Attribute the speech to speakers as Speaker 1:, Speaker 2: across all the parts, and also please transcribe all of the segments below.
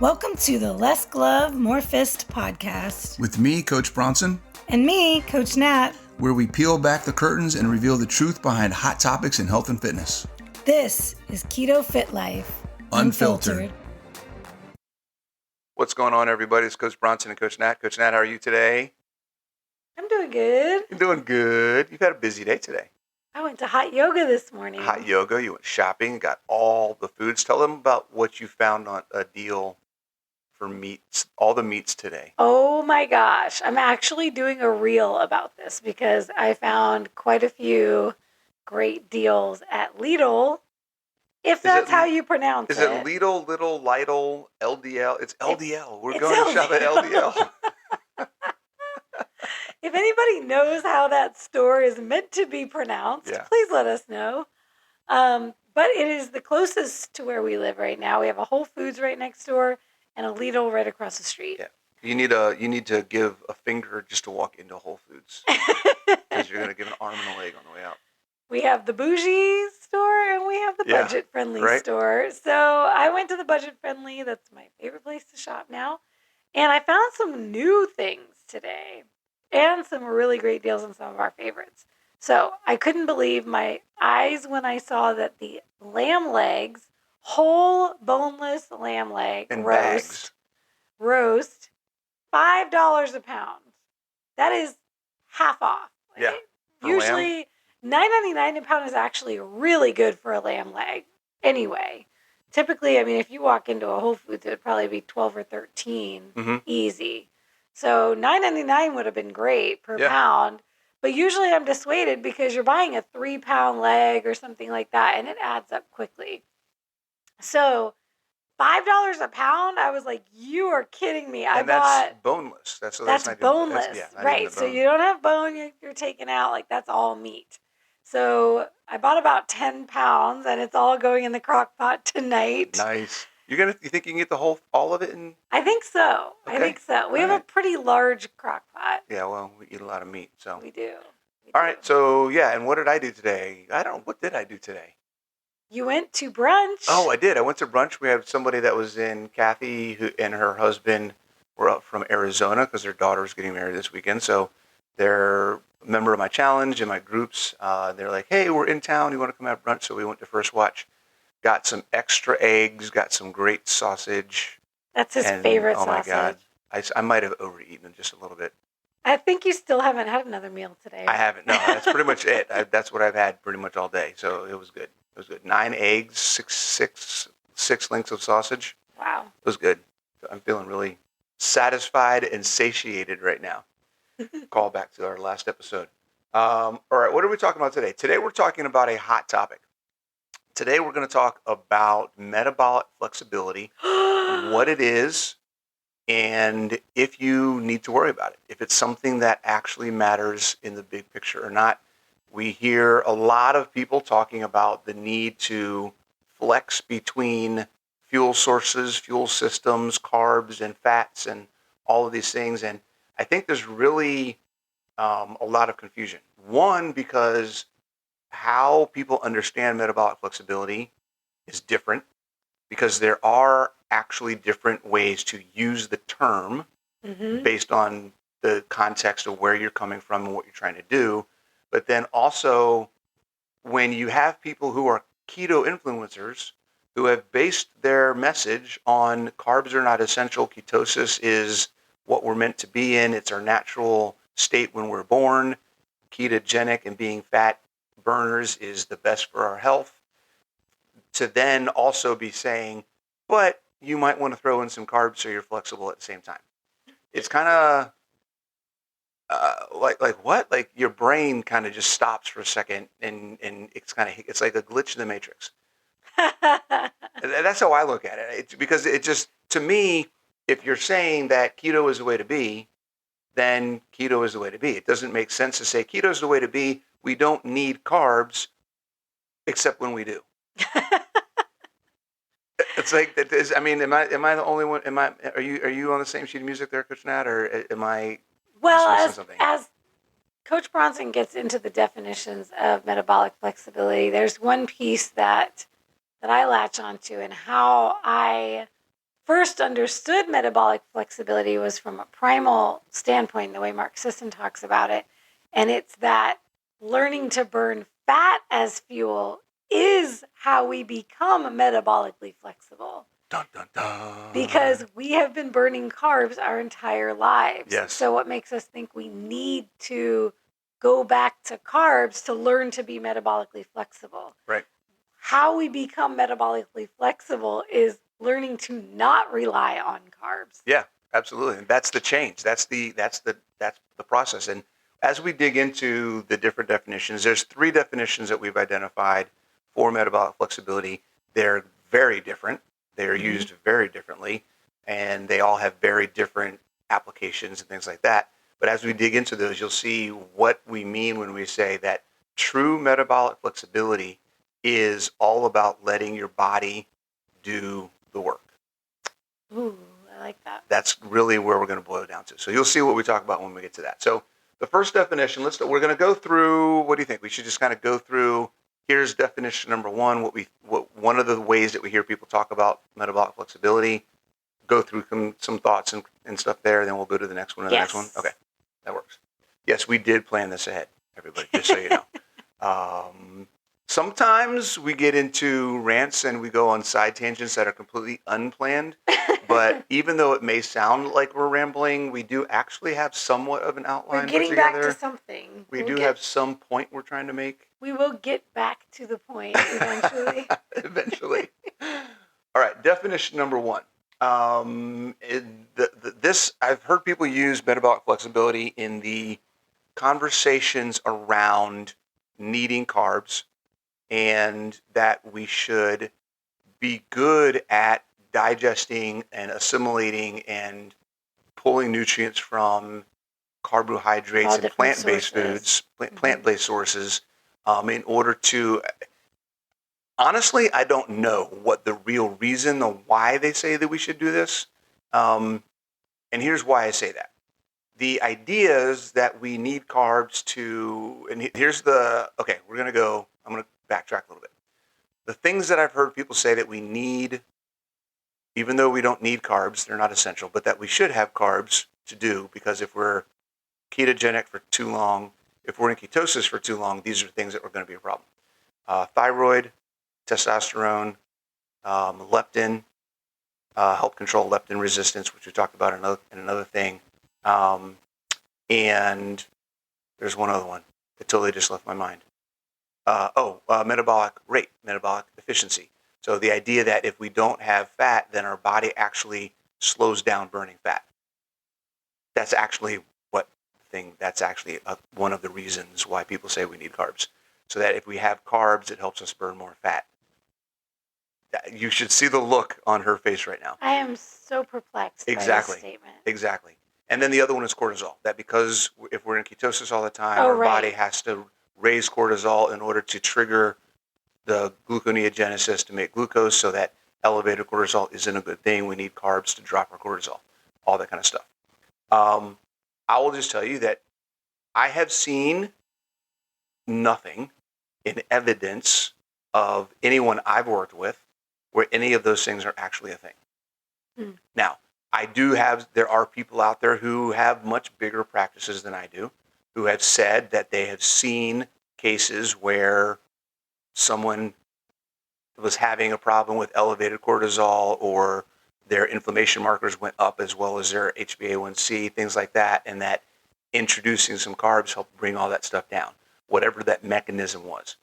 Speaker 1: Welcome to the Less Glove, More Fist podcast.
Speaker 2: With me, Coach Bronson.
Speaker 1: And me, Coach Nat.
Speaker 2: Where we peel back the curtains and reveal the truth behind hot topics in health and fitness.
Speaker 1: This is Keto Fit Life.
Speaker 2: Unfiltered. What's going on, everybody? It's Coach Bronson and Coach Nat. Coach Nat, how are you today?
Speaker 1: I'm doing good.
Speaker 2: You're doing good. You've had a busy day today.
Speaker 1: I went to hot yoga this morning.
Speaker 2: Hot yoga. You went shopping, got all the foods. Tell them about what you found on a deal for meats, all the meats today.
Speaker 1: Oh my gosh. I'm actually doing a reel about this because I found quite a few great deals at Lidl. If that's how you pronounce it.
Speaker 2: Is it Lidl, Little, Lidl, LDL? It's LDL. We're going to shop at LDL.
Speaker 1: If anybody knows how that store is meant to be pronounced, please let us know. But it is the closest to where we live right now. We have a Whole Foods right next door and a Lidl right across the street.
Speaker 2: Yeah. You need to give a finger just to walk into Whole Foods because you're going to give an arm and a leg on the way out.
Speaker 1: We have the bougie store and we have the budget-friendly store. So I went to the budget-friendly. That's my favorite place to shop now. And I found some new things today and some really great deals on some of our favorites. So I couldn't believe my eyes when I saw that the lamb legs, whole boneless lamb leg
Speaker 2: and
Speaker 1: roast, $5 a pound. That is half off.
Speaker 2: Yeah.
Speaker 1: Usually $9.99 a pound is actually really good for a lamb leg. Anyway, typically, I mean, if you walk into a Whole Foods, it would probably be 12 or 13 easy. So $9.99 would have been great per pound. But usually I'm dissuaded because you're buying a 3-pound leg or something like that, and it adds up quickly. So $5 a pound, I was like, you are kidding me.
Speaker 2: That's boneless. That's
Speaker 1: boneless, right? So you don't have bone you're taking out. Like, that's all meat. So I bought about 10 pounds, and it's all going in the crock pot tonight.
Speaker 2: Nice. You think you can get all of it in?
Speaker 1: I think so.
Speaker 2: Okay.
Speaker 1: I think so. We have a pretty large crock pot.
Speaker 2: Yeah, well, we eat a lot of meat, so.
Speaker 1: We do.
Speaker 2: All right, so and what did I do today? What did I do today?
Speaker 1: You went to brunch.
Speaker 2: Oh, I did. I went to brunch. We had somebody that was in, Kathy, who and her husband were up from Arizona because their daughter was getting married this weekend. So they're a member of my challenge and my groups. They're like, hey, we're in town. You want to come have brunch? So we went to First Watch. Got some extra eggs, got some great sausage.
Speaker 1: That's his favorite sausage.
Speaker 2: Oh, my God. I might have overeaten just a little bit.
Speaker 1: I think you still haven't had another meal today.
Speaker 2: I haven't. No, that's pretty much it. That's what I've had pretty much all day. So it was good. It was good. 9 eggs, six links of sausage.
Speaker 1: Wow.
Speaker 2: It was good. I'm feeling really satisfied and satiated right now. Call back to our last episode. All right, what are we talking about today? Today we're talking about a hot topic. Today we're going to talk about metabolic flexibility, what it is, and if you need to worry about it, if it's something that actually matters in the big picture or not. We hear a lot of people talking about the need to flex between fuel sources, fuel systems, carbs and fats and all of these things. And I think there's really a lot of confusion. One, because how people understand metabolic flexibility is different because there are actually different ways to use the term based on the context of where you're coming from and what you're trying to do. But then also when you have people who are keto influencers who have based their message on carbs are not essential, ketosis is what we're meant to be in, it's our natural state when we're born, ketogenic and being fat burners is the best for our health, to then also be saying, but you might want to throw in some carbs so you're flexible at the same time. It's kind of like what? Like your brain kind of just stops for a second and it's like a glitch in the matrix. That's how I look at it. It's because it just, to me, if you're saying that keto is the way to be, then keto is the way to be. It doesn't make sense to say keto is the way to be. We don't need carbs, except when we do. It's like that. I mean, am I the only one? Are you on the same sheet of music there, Coach Nat, or am I?
Speaker 1: Well, as Coach Bronson gets into the definitions of metabolic flexibility, there's one piece that I latch onto and how I first understood metabolic flexibility was from a primal standpoint, the way Mark Sisson talks about it. And it's that learning to burn fat as fuel is how we become metabolically flexible.
Speaker 2: Dun, dun, dun.
Speaker 1: Because we have been burning carbs our entire lives.
Speaker 2: Yes.
Speaker 1: So what makes us think we need to go back to carbs to learn to be metabolically flexible?
Speaker 2: Right.
Speaker 1: How we become metabolically flexible is learning to not rely on carbs.
Speaker 2: Yeah, absolutely. And that's the change. That's the process. And as we dig into the different definitions, there's 3 definitions that we've identified for metabolic flexibility. They're very different. They're used very differently, and they all have very different applications and things like that. But as we dig into those, you'll see what we mean when we say that true metabolic flexibility is all about letting your body do the work.
Speaker 1: Ooh, I like that.
Speaker 2: That's really where we're going to boil it down to. So you'll see what we talk about when we get to that. So the first definition, we're going to go through, what do you think? We should just kind of go through, here's definition number 1, one of the ways that we hear people talk about metabolic flexibility, go through some thoughts and stuff there, and then we'll go to the next one and the next one. Okay, that works. Yes, we did plan this ahead, everybody, just so you know. Sometimes we get into rants and we go on side tangents that are completely unplanned. But even though it may sound like we're rambling, we do actually have somewhat of an outline.
Speaker 1: We're getting back to something.
Speaker 2: We do have some point we're trying to make.
Speaker 1: We will get back to the point eventually.
Speaker 2: Eventually. All right, definition number 1. I've heard people use metabolic flexibility in the conversations around needing carbs, and that we should be good at digesting and assimilating and pulling nutrients from carbohydrates and plant-based foods, plant-based sources, in order to, honestly, I don't know what the real reason or why they say that we should do this. And here's why I say that. The idea is that we need carbs to, and here's okay, I'm going to backtrack a little bit. The things that I've heard people say that we need, even though we don't need carbs, they're not essential, but that we should have carbs to do, because if we're ketogenic for too long, if we're in ketosis for too long, these are things that are going to be a problem. Thyroid, testosterone, leptin, help control leptin resistance, which we talked about in another thing. And there's one other one that totally just left my mind. Metabolic rate, metabolic efficiency. So the idea that if we don't have fat, then our body actually slows down burning fat. That's actually one of the reasons why people say we need carbs. So that if we have carbs, it helps us burn more fat. You should see the look on her face right now.
Speaker 1: I am so perplexed by this statement.
Speaker 2: Exactly. And then the other one is cortisol. That because if we're in ketosis all the time, our body has to raise cortisol in order to trigger the gluconeogenesis to make glucose, so that elevated cortisol isn't a good thing. We need carbs to drop our cortisol, all that kind of stuff. I will just tell you that I have seen nothing in evidence of anyone I've worked with where any of those things are actually a thing. Now, there are people out there who have much bigger practices than I do, who have said that they have seen cases where someone was having a problem with elevated cortisol, or their inflammation markers went up as well as their HbA1c, things like that, and that introducing some carbs helped bring all that stuff down, whatever that mechanism was.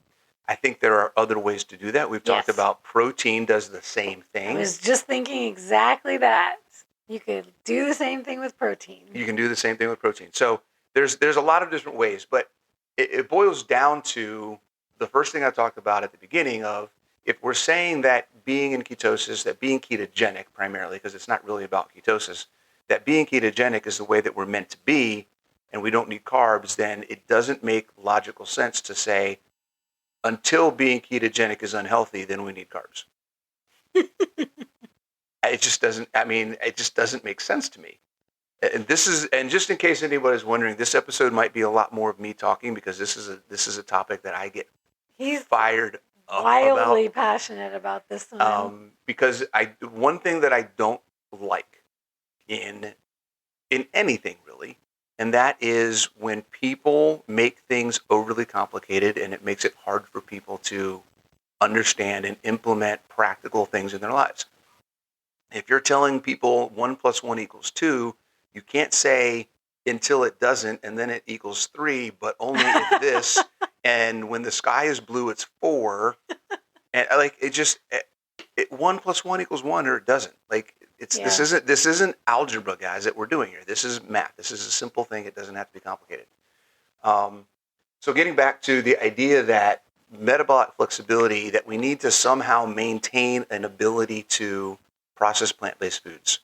Speaker 2: I think there are other ways to do that. We've talked about protein does the same thing.
Speaker 1: I was just thinking exactly that. You could do the same thing with protein.
Speaker 2: You can do the same thing with protein. So there's a lot of different ways, but it boils down to the first thing I talked about at the beginning of, if we're saying that being in ketosis, that being ketogenic primarily, because it's not really about ketosis, that being ketogenic is the way that we're meant to be, and we don't need carbs, then it doesn't make logical sense to say, until being ketogenic is unhealthy, then we need carbs. It just doesn't make sense to me. And just in case anybody's wondering, this episode might be a lot more of me talking, because this is a topic that I get fired up
Speaker 1: wildly passionate about this one.
Speaker 2: Because one thing that I don't like in anything really. And that is when people make things overly complicated and it makes it hard for people to understand and implement practical things in their lives. If you're telling people 1 + 1 = 2, you can't say until it doesn't and then it equals 3, but only if this, and when the sky is blue, it's 4. And like it just 1 + 1 = 1 or it doesn't. Like this isn't algebra, guys, that we're doing here. This is math. This is a simple thing. It doesn't have to be complicated. So getting back to the idea that metabolic flexibility, that we need to somehow maintain an ability to process plant-based foods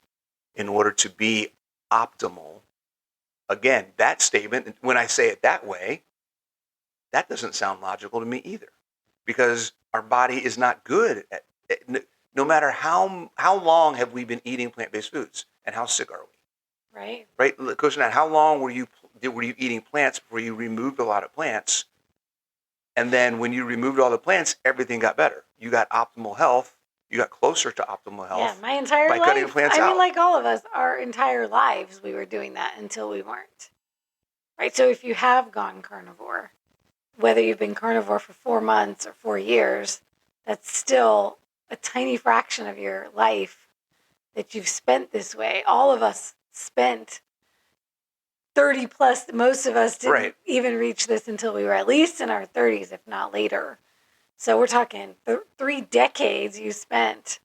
Speaker 2: in order to be optimal. Again, that statement, when I say it that way, that doesn't sound logical to me either, because our body is not good at no matter how long have we been eating plant-based foods and how sick are we? Right. Coach Nat, how long were you eating plants before you removed a lot of plants? And then when you removed all the plants, everything got better. You got optimal health. You got closer to optimal health.
Speaker 1: Yeah, my entire
Speaker 2: by
Speaker 1: life.
Speaker 2: Cutting plants out.
Speaker 1: I mean, like all of us, our entire lives, we were doing that until we weren't. Right. So if you have gone carnivore, whether you've been carnivore for 4 months or 4 years, that's still a tiny fraction of your life that you've spent this way. All of us spent 30 plus. Most of us didn't even reach this until we were at least in our 30s, if not later. So we're talking 3 decades you spent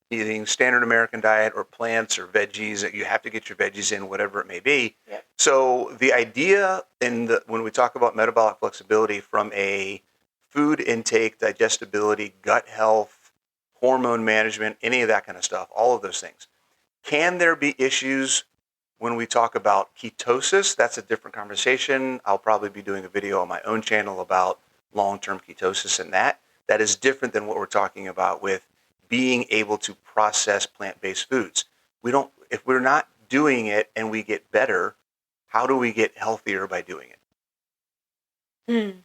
Speaker 2: eating standard American diet or plants or veggies, that you have to get your veggies in, whatever it may be.
Speaker 1: Yep.
Speaker 2: So the idea when we talk about metabolic flexibility from a food intake, digestibility, gut health, hormone management, any of that kind of stuff, all of those things. Can there be issues when we talk about ketosis? That's a different conversation. I'll probably be doing a video on my own channel about long-term ketosis, and that is different than what we're talking about with being able to process plant-based foods. If we're not doing it and we get better, how do we get healthier by doing it?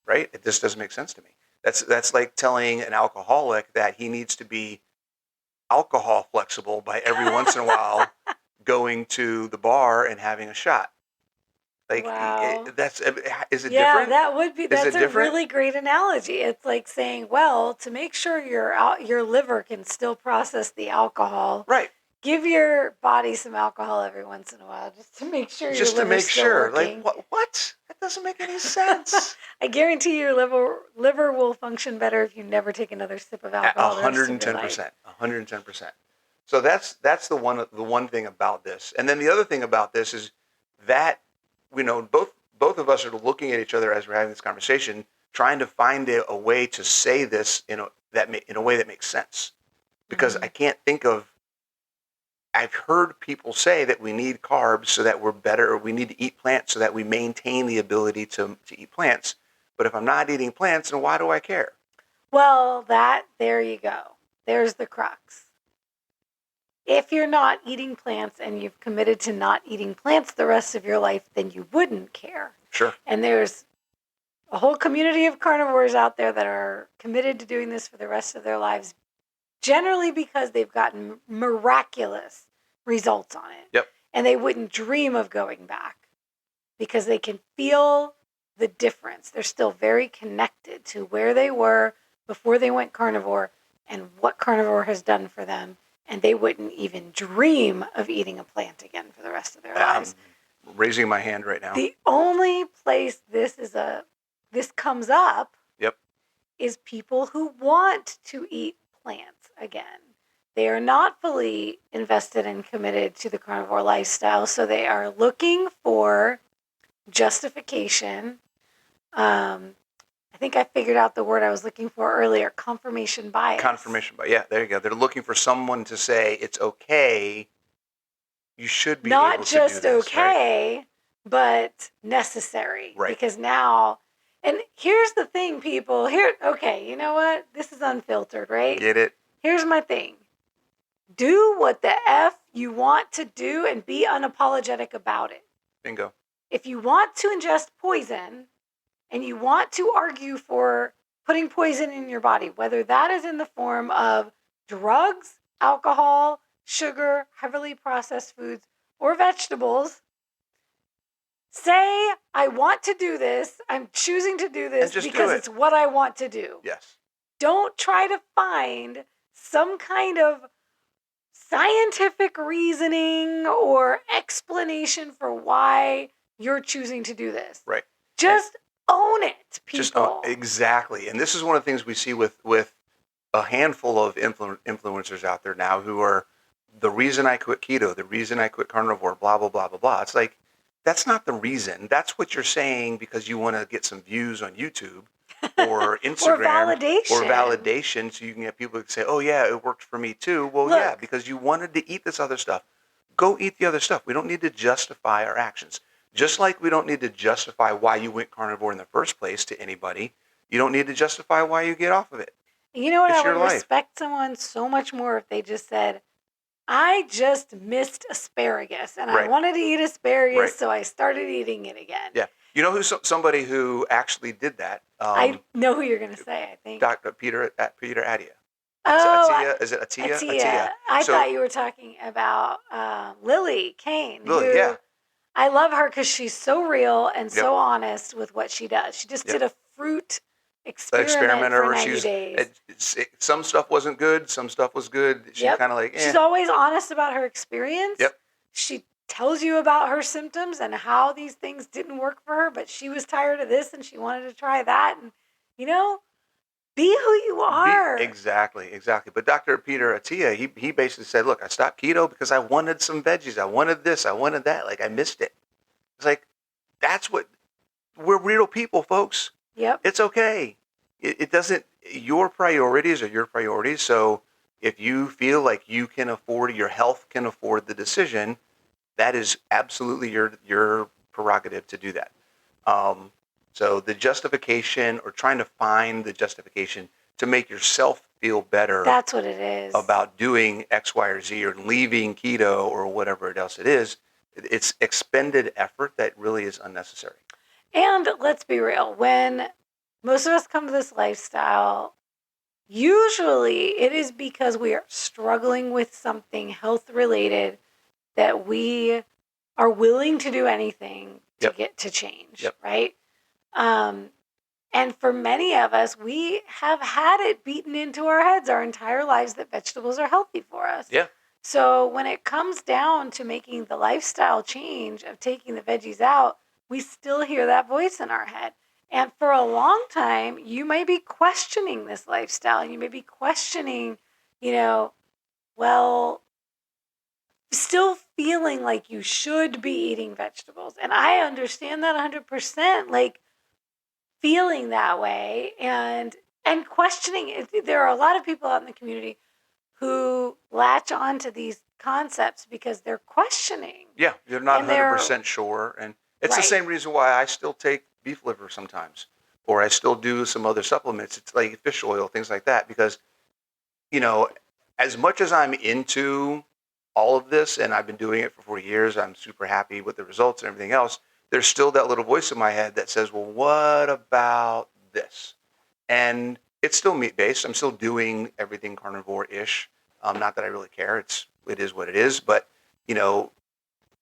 Speaker 2: Right? It just doesn't make sense to me. That's like telling an alcoholic that he needs to be alcohol flexible by every once in a while going to the bar and having a shot. Like,
Speaker 1: wow.
Speaker 2: Is it different?
Speaker 1: Yeah, that would be. That's a really great analogy. It's like saying, well, to make sure your liver can still process the alcohol,
Speaker 2: right?
Speaker 1: Give your body some alcohol every once in a while, just to make sure your liver's still working.
Speaker 2: Like what? That doesn't make any sense.
Speaker 1: I guarantee your liver will function better if you never take another sip of alcohol.
Speaker 2: 110%. 110%. So that's the one thing about this. And then the other thing about this is that both of us are looking at each other as we're having this conversation, trying to find a way to say this in a way that makes sense. Because I can't think of. I've heard people say that we need carbs so that we're better, or we need to eat plants so that we maintain the ability to eat plants. But if I'm not eating plants, then why do I care?
Speaker 1: Well, there you go. There's the crux. If you're not eating plants and you've committed to not eating plants the rest of your life, then you wouldn't care.
Speaker 2: Sure.
Speaker 1: And there's a whole community of carnivores out there that are committed to doing this for the rest of their lives, generally because they've gotten miraculous results on it.
Speaker 2: Yep.
Speaker 1: And they wouldn't dream of going back because they can feel the difference. They're still very connected to where they were before they went carnivore and what carnivore has done for them. And they wouldn't even dream of eating a plant again for the rest of their lives.
Speaker 2: I'm raising my hand right now.
Speaker 1: The only place this comes up is people who want to eat plants again. They are not fully invested and committed to the carnivore lifestyle, so they are looking for justification. I think I figured out the word I was looking for earlier, confirmation bias.
Speaker 2: Confirmation bias. Yeah, there you go. They're looking for someone to say, it's okay, you should be
Speaker 1: not
Speaker 2: able to do this.
Speaker 1: Not just okay,
Speaker 2: right?
Speaker 1: But necessary.
Speaker 2: Right.
Speaker 1: Because now, and here's the thing, people. Okay, you know what? This is unfiltered, right?
Speaker 2: Get it?
Speaker 1: Here's my thing. Do what the F you want to do and be unapologetic about it.
Speaker 2: Bingo.
Speaker 1: If you want to ingest poison and you want to argue for putting poison in your body, whether that is in the form of drugs, alcohol, sugar, heavily processed foods, or vegetables. Say, I want to do this. I'm choosing to do this because it's what I want to do.
Speaker 2: Yes.
Speaker 1: Don't try to find some kind of scientific reasoning or explanation for why you're choosing to do this.
Speaker 2: Right.
Speaker 1: Just own it, people.
Speaker 2: Exactly. And this is one of the things we see with a handful of influencers out there now who are, the reason I quit keto, the reason I quit carnivore, blah, blah, blah, blah, blah. It's like, that's not the reason. That's what you're saying because you want to get some views on YouTube or Instagram
Speaker 1: or
Speaker 2: validation so you can get people to say, oh yeah, it worked for me too. Well, yeah, because you wanted to eat this other stuff. Go eat the other stuff. We don't need to justify our actions. Just like we don't need to justify why you went carnivore in the first place to anybody, you don't need to justify why you get off of it.
Speaker 1: You know what? I would respect someone so much more if they just said, I just missed asparagus and I wanted to eat asparagus, so I started eating it again.
Speaker 2: Yeah. You know who's somebody who actually did that?
Speaker 1: I know who you're going to say, I think.
Speaker 2: Dr. Peter Attia.
Speaker 1: Oh,
Speaker 2: is it Attia?
Speaker 1: Attia. I thought you were talking about Lily Kane. Lily, I love her because she's so real and so honest with what she does. She just did a fruit experiment for 90 days.
Speaker 2: Some stuff wasn't good. Some stuff was good. She kind of like,
Speaker 1: She's always honest about her experience.
Speaker 2: Yep.
Speaker 1: She tells you about her symptoms and how these things didn't work for her, but she was tired of this and she wanted to try that. And, be who you are.
Speaker 2: Exactly. But Dr. Peter Attia, he basically said, look, I stopped keto because I wanted some veggies. I wanted this. I wanted that. Like, I missed it. It's like, we're real people, folks.
Speaker 1: Yep.
Speaker 2: It's okay. It doesn't, your priorities are your priorities. So if you feel like your health can afford the decision, that is absolutely your prerogative to do that. So the justification or trying to find the justification to make yourself feel better.
Speaker 1: That's what it is.
Speaker 2: About doing X, Y, or Z or leaving keto or whatever else it is. It's expended effort that really is unnecessary.
Speaker 1: And let's be real, when most of us come to this lifestyle, usually it is because we are struggling with something health related that we are willing to do anything to get to change, right? And for many of us, we have had it beaten into our heads our entire lives that vegetables are healthy for us.
Speaker 2: Yeah.
Speaker 1: So when it comes down to making the lifestyle change of taking the veggies out, we still hear that voice in our head. And for a long time, you may be questioning this lifestyle. And you may be questioning, still feeling like you should be eating vegetables. And I understand that 100%, like feeling that way and questioning it. There are a lot of people out in the community who latch on to these concepts because they're questioning.
Speaker 2: Yeah, they're not 100% sure. And it's the same reason why I still take beef liver sometimes, or I still do some other supplements. It's like fish oil, things like that, because, as much as I'm into all of this and I've been doing it for 4 years, I'm super happy with the results and everything else. There's still that little voice in my head that says, well, what about this? And it's still meat-based. I'm still doing everything carnivore-ish. Not that I really care. It is what it is. But,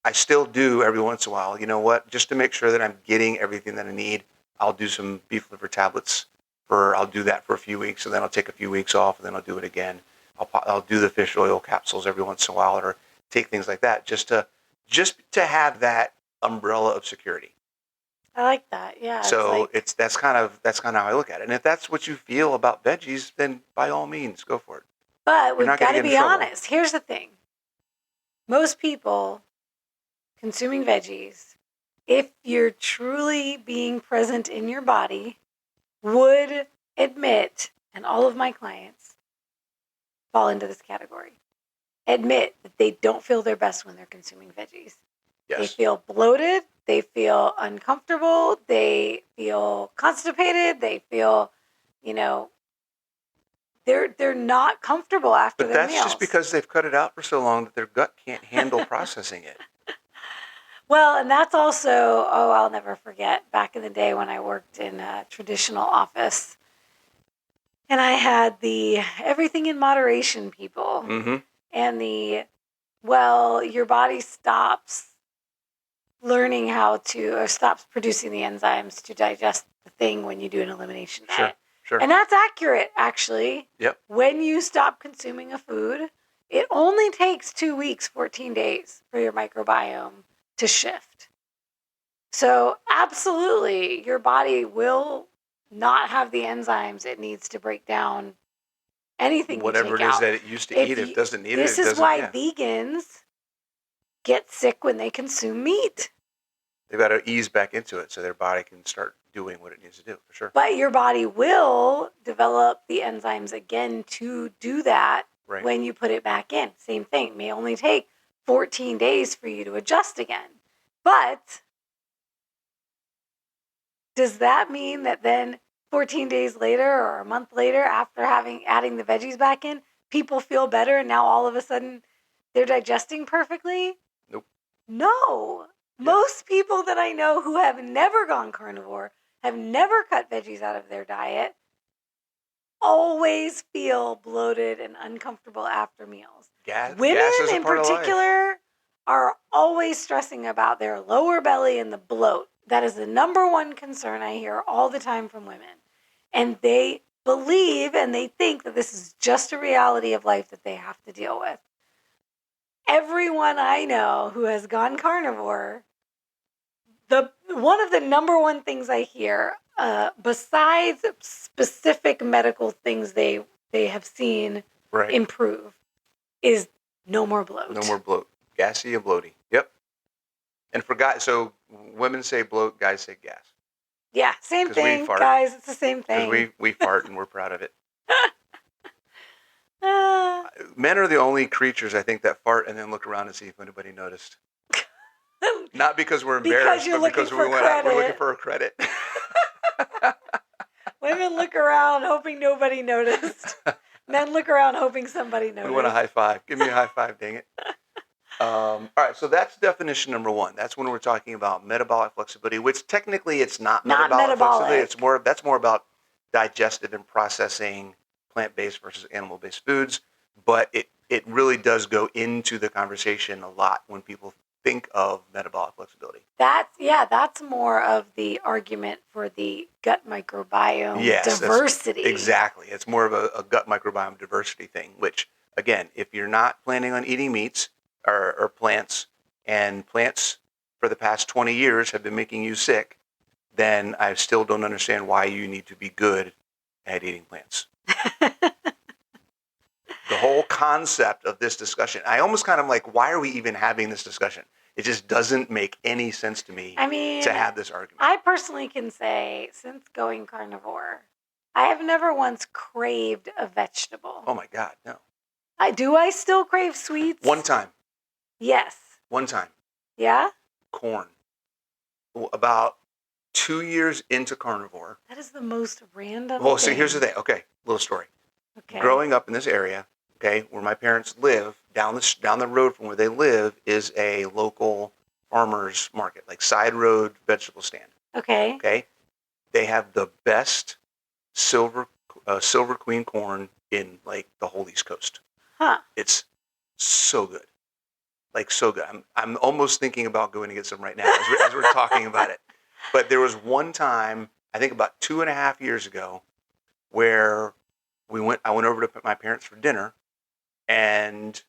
Speaker 2: I still do every once in a while, you know what, just to make sure that I'm getting everything that I need, I'll do some beef liver tablets. I'll do that for a few weeks, and then I'll take a few weeks off, and then I'll do it again. I'll do the fish oil capsules every once in a while, or take things like that, just to have that umbrella of security.
Speaker 1: I like that. Yeah.
Speaker 2: So that's kind of how I look at it. And if that's what you feel about veggies, then by all means, go for it.
Speaker 1: But we've got to be honest. Here's the thing. Most people consuming veggies, if you're truly being present in your body, would admit, and all of my clients fall into this category, admit that they don't feel their best when they're consuming veggies. Yes. They feel bloated. They feel uncomfortable. They feel constipated. They feel, they're not comfortable after their meals. But that's
Speaker 2: just because they've cut it out for so long that their gut can't handle processing it.
Speaker 1: Well, and that's also, I'll never forget, back in the day when I worked in a traditional office, and I had the everything in moderation people, and the Well, your body stops learning how to, or stops producing the enzymes to digest the thing when you do an elimination diet.
Speaker 2: Sure.
Speaker 1: And that's accurate, actually.
Speaker 2: Yep.
Speaker 1: When you stop consuming a food, it only takes 2 weeks, 14 days for your microbiome to shift. So absolutely, your body will not have the enzymes it needs to break down anything
Speaker 2: Whatever
Speaker 1: you take
Speaker 2: it is
Speaker 1: out.
Speaker 2: that it used to eat, if it doesn't need it,
Speaker 1: This
Speaker 2: it
Speaker 1: is
Speaker 2: doesn't.
Speaker 1: why vegans get sick when they consume meat.
Speaker 2: They've got to ease back into it so their body can start doing what it needs to do, for sure.
Speaker 1: But your body will develop the enzymes again to do that when you put it back in. Same thing. It may only take 14 days for you to adjust again. But does that mean that then 14 days later or a month later, after adding the veggies back in, people feel better and now all of a sudden they're digesting perfectly?
Speaker 2: Nope.
Speaker 1: No. Yeah. Most people that I know who have never gone carnivore, have never cut veggies out of their diet, always feel bloated and uncomfortable after meals. Women in particular are always stressing about their lower belly and the bloat. That is the number one concern I hear all the time from women. And they believe and they think that this is just a reality of life that they have to deal with. Everyone I know who has gone carnivore, one of the number one things I hear, besides specific medical things they have seen improve, is no more bloat.
Speaker 2: No more bloat. Gassy and bloaty. Yep. And for guys, so women say bloat, guys say gas.
Speaker 1: Yeah, same thing, guys. It's the same thing.
Speaker 2: Because we fart and we're proud of it. Men are the only creatures, I think, that fart and then look around and see if anybody noticed. Not because we're embarrassed, but because we're looking for a credit.
Speaker 1: Women look around hoping nobody noticed. Men look around hoping somebody noticed.
Speaker 2: We want a high five. Give me a high five, dang it. All right, so that's definition number one. That's when we're talking about metabolic flexibility, which technically it's not metabolic flexibility. That's more about digestive and processing plant-based versus animal-based foods. But it really does go into the conversation a lot when people think of metabolic flexibility.
Speaker 1: That's more of the argument for the gut microbiome diversity.
Speaker 2: Exactly. It's more of a gut microbiome diversity thing, which, again, if you're not planning on eating meats or plants, and plants for the past 20 years have been making you sick, then I still don't understand why you need to be good at eating plants. The whole concept of this discussion, I almost kind of like, why are we even having this discussion? It just doesn't make any sense to me to have this argument.
Speaker 1: I personally can say, since going carnivore, I have never once craved a vegetable.
Speaker 2: Oh my God, no.
Speaker 1: Do I still crave sweets?
Speaker 2: One time.
Speaker 1: Yes.
Speaker 2: One time.
Speaker 1: Yeah?
Speaker 2: Corn. About 2 years into carnivore.
Speaker 1: That is the most random
Speaker 2: Well, see, here's the thing. Okay, little story.
Speaker 1: Okay.
Speaker 2: Growing up in this area, okay, where my parents live, down the road from where they live is a local farmer's market, like side road vegetable stand.
Speaker 1: Okay.
Speaker 2: Okay. They have the best silver queen corn in like the whole East Coast.
Speaker 1: Huh.
Speaker 2: It's so good. Like so good. I'm almost thinking about going to get some right now as we're talking about it. But there was one time, I think about 2.5 years ago, where I went over to my parents for dinner, and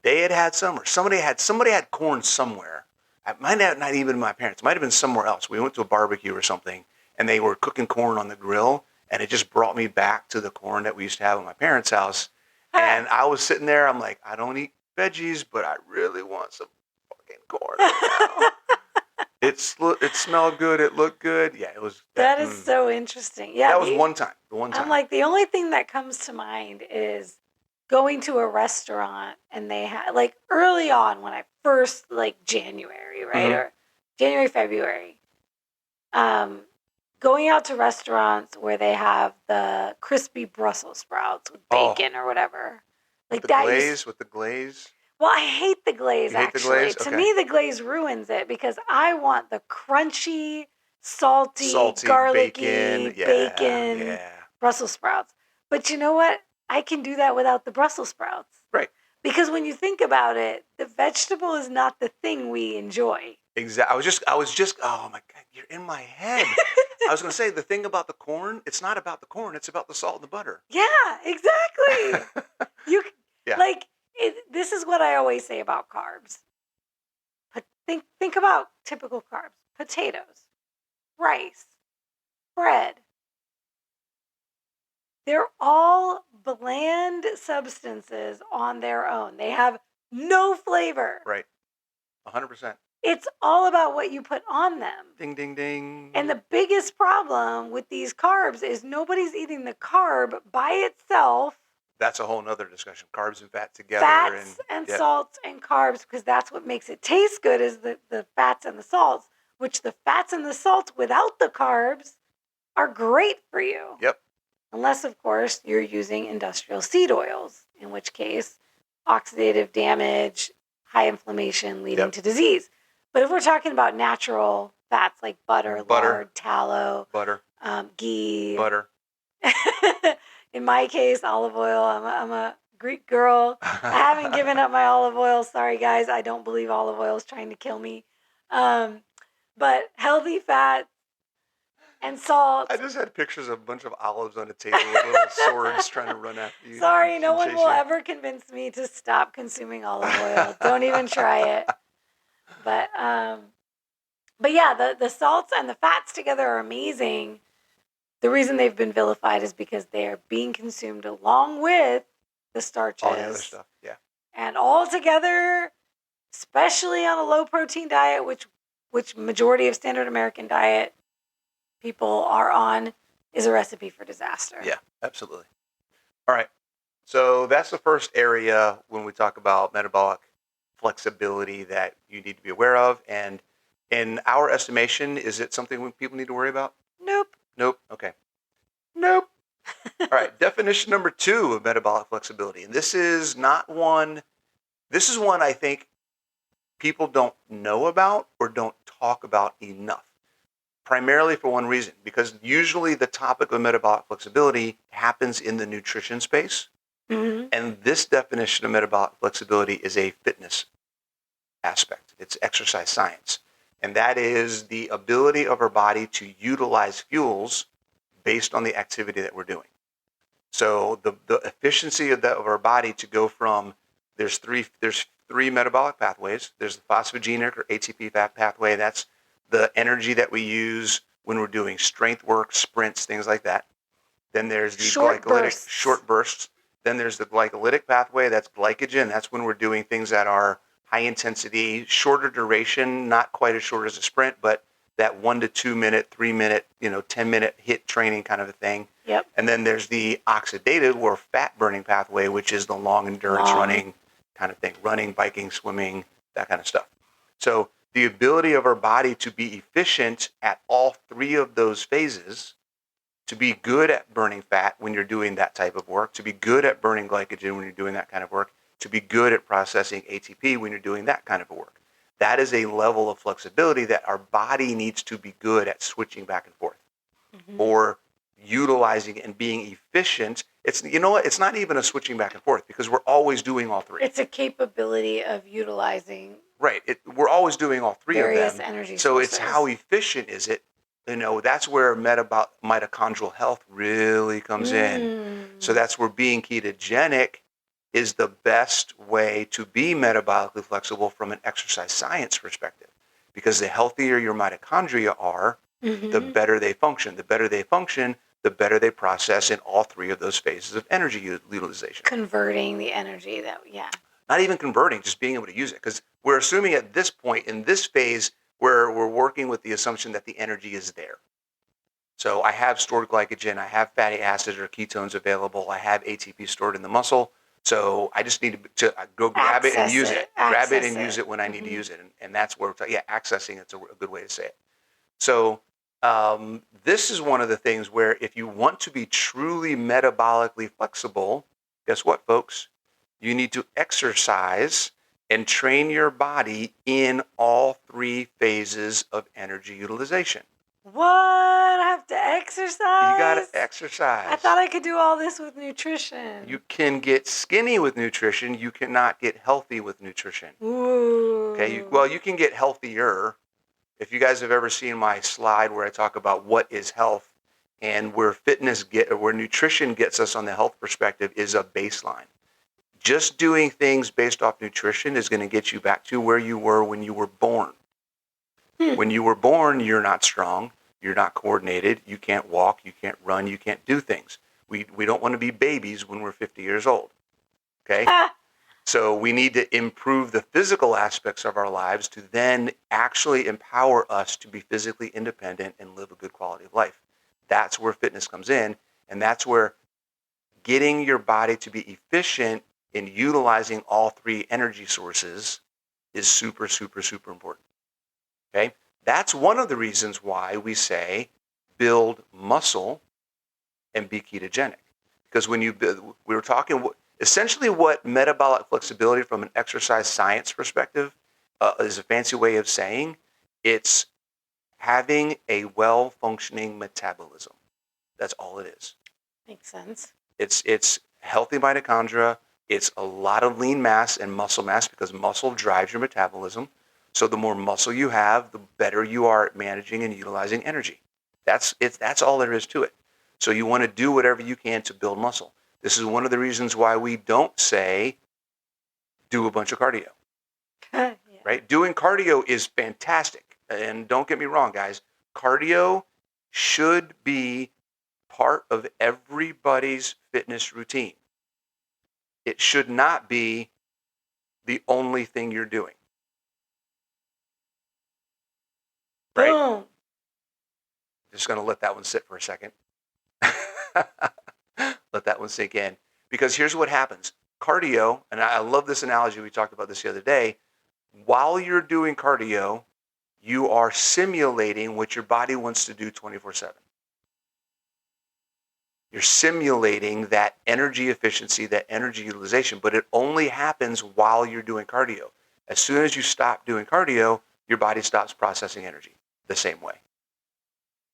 Speaker 2: they had some, or somebody had corn somewhere. It might not even been my parents. It might have been somewhere else. We went to a barbecue or something, and they were cooking corn on the grill, and it just brought me back to the corn that we used to have at my parents' house. And I was sitting there, I'm like, I don't eat veggies, but I really want some fucking corn right now. It smelled good. It looked good. Yeah, it was.
Speaker 1: That is so interesting. Yeah,
Speaker 2: that was one time.
Speaker 1: I'm like, the only thing that comes to mind is going to a restaurant, and they had, like, early on when I first, like, January, right? Or January, February. Going out to restaurants where they have the crispy Brussels sprouts with bacon or whatever. Like
Speaker 2: with the glaze?
Speaker 1: Well, I hate the glaze,
Speaker 2: you hate
Speaker 1: actually.
Speaker 2: The glaze?
Speaker 1: To me, the glaze ruins it because I want the crunchy, salty garlicky, bacon Brussels sprouts. But you know what? I can do that without the Brussels sprouts.
Speaker 2: Right.
Speaker 1: Because when you think about it, the vegetable is not the thing we enjoy.
Speaker 2: Exactly. Oh my God, you're in my head. I was going to say the thing about the corn, it's not about the corn, it's about the salt and the butter.
Speaker 1: Yeah, exactly.
Speaker 2: Yeah.
Speaker 1: This is what I always say about carbs. But think about typical carbs. Potatoes, rice, bread. They're all bland substances on their own. They have no flavor.
Speaker 2: Right. 100%.
Speaker 1: It's all about what you put on them.
Speaker 2: Ding, ding, ding.
Speaker 1: And the biggest problem with these carbs is nobody's eating the carb by itself.
Speaker 2: That's a whole nother discussion. Carbs and fat together.
Speaker 1: Fats and salts and carbs, because that's what makes it taste good is the fats and the salts, which the fats and the salts without the carbs are great for you.
Speaker 2: Yep.
Speaker 1: Unless, of course, you're using industrial seed oils, in which case oxidative damage, high inflammation leading to disease. But if we're talking about natural fats like butter, lard, tallow, ghee,
Speaker 2: butter.
Speaker 1: In my case, olive oil. I'm a Greek girl. I haven't given up my olive oil. Sorry, guys. I don't believe olive oil is trying to kill me. But healthy fat and salt.
Speaker 2: I just had pictures of a bunch of olives on a table with little swords trying to run after you.
Speaker 1: Sorry, no one will ever convince me to stop consuming olive oil. Don't even try it. But yeah, the salts and the fats together are amazing. The reason they've been vilified is because they are being consumed along with the starches.
Speaker 2: All the other stuff, yeah.
Speaker 1: And all together, especially on a low protein diet, which majority of standard American diet people are on, is a recipe for disaster.
Speaker 2: Yeah, absolutely. All right. So that's the first area when we talk about metabolic flexibility that you need to be aware of. And in our estimation, is it something people need to worry about?
Speaker 1: Nope.
Speaker 2: Okay. Nope. All right. Definition number 2 of metabolic flexibility. And this is one I think people don't know about or don't talk about enough. Primarily for one reason, because usually the topic of metabolic flexibility happens in the nutrition space.
Speaker 1: Mm-hmm.
Speaker 2: And this definition of metabolic flexibility is a fitness aspect. It's exercise science. And that is the ability of our body to utilize fuels based on the activity that we're doing. So the efficiency of our body to go from, there's three metabolic pathways. There's the phosphogenic or ATP fat pathway. That's the energy that we use when we're doing strength work, sprints, things like that. Then there's the short bursts. Then there's the glycolytic pathway. That's glycogen. That's when we're doing things that are high intensity, shorter duration, not quite as short as a sprint, but that 1 to 2 minute, 3 minute, 10-minute hit training kind of a thing.
Speaker 1: Yep.
Speaker 2: And then there's the oxidative or fat burning pathway, which is the long endurance running kind of thing, running, biking, swimming, that kind of stuff. So the ability of our body to be efficient at all 3 of those phases, to be good at burning fat when you're doing that type of work, to be good at burning glycogen when you're doing that kind of work, to be good at processing ATP when you're doing that kind of work. That is a level of flexibility that our body needs to be good at switching back and forth, or utilizing and being efficient. It's not even a switching back and forth because we're always doing all 3.
Speaker 1: It's a capability of utilizing.
Speaker 2: Right. We're always doing all 3 of them.
Speaker 1: Various energy sources.
Speaker 2: So it's how efficient is it? That's where mitochondrial health really comes in. So that's where being ketogenic is the best way to be metabolically flexible from an exercise science perspective. Because the healthier your mitochondria are, the better they function. The better they function, the better they process in all 3 of those phases of energy utilization.
Speaker 1: Converting the energy
Speaker 2: Not even converting, just being able to use it. Because we're assuming at this point, in this phase, where we're working with the assumption that the energy is there. So I have stored glycogen, I have fatty acids or ketones available, I have ATP stored in the muscle. So I just need to go grab it and use it. Grab it and use it when I need to use it. And that's where we're talking. Yeah, accessing, it's a good way to say it. So this is one of the things where if you want to be truly metabolically flexible, guess what, folks? You need to exercise and train your body in all 3 phases of energy utilization.
Speaker 1: What? I have to exercise?
Speaker 2: You got to exercise.
Speaker 1: I thought I could do all this with nutrition.
Speaker 2: You can get skinny with nutrition. You cannot get healthy with nutrition.
Speaker 1: Ooh.
Speaker 2: Okay. You can get healthier. If you guys have ever seen my slide where I talk about what is health and where nutrition gets us on the health perspective is a baseline. Just doing things based off nutrition is going to get you back to where you were when you were born. When you were born, you're not strong. You're not coordinated. You can't walk. You can't run. You can't do things. We don't want to be babies when we're 50 years old. Okay? So we need to improve the physical aspects of our lives to then actually empower us to be physically independent and live a good quality of life. That's where fitness comes in. And that's where getting your body to be efficient in utilizing all three energy sources is super, super, super important. Okay? That's one of the reasons why we say build muscle and be ketogenic. Because when we were talking, essentially what metabolic flexibility from an exercise science perspective is a fancy way of saying it's having a well-functioning metabolism. That's all it is.
Speaker 1: Makes sense.
Speaker 2: It's healthy mitochondria. It's a lot of lean mass and muscle mass because muscle drives your metabolism. So the more muscle you have, the better you are at managing and utilizing energy. That's all there is to it. So you want to do whatever you can to build muscle. This is one of the reasons why we don't say do a bunch of cardio.
Speaker 1: Yeah.
Speaker 2: Right? Doing cardio is fantastic. And don't get me wrong, guys. Cardio should be part of everybody's fitness routine. It should not be the only thing you're doing. Right?
Speaker 1: Boom.
Speaker 2: Just going to let that one sit for a second. Let that one sink in. Because here's what happens. Cardio, and I love this analogy, we talked about this the other day. While you're doing cardio, you are simulating what your body wants to do 24/7. You're simulating that energy efficiency, that energy utilization, but it only happens while you're doing cardio. As soon as you stop doing cardio, your body stops processing energy the same way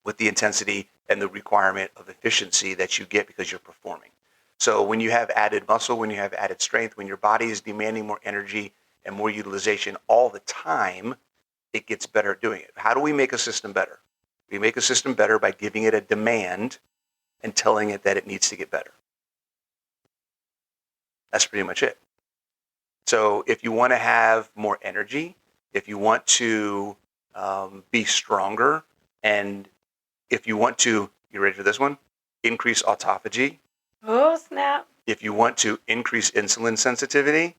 Speaker 2: with the intensity and the requirement of efficiency that you get because you're performing. So when you have added muscle, when you have added strength, when your body is demanding more energy and more utilization all the time, it gets better at doing it. How do we make a system better? We make a system better by giving it a demand and telling it that it needs to get better. That's pretty much it. So if you want to have more energy, if you want to be stronger, and if you want to, you ready for this one? Increase autophagy.
Speaker 1: Oh, snap.
Speaker 2: If you want to increase insulin sensitivity.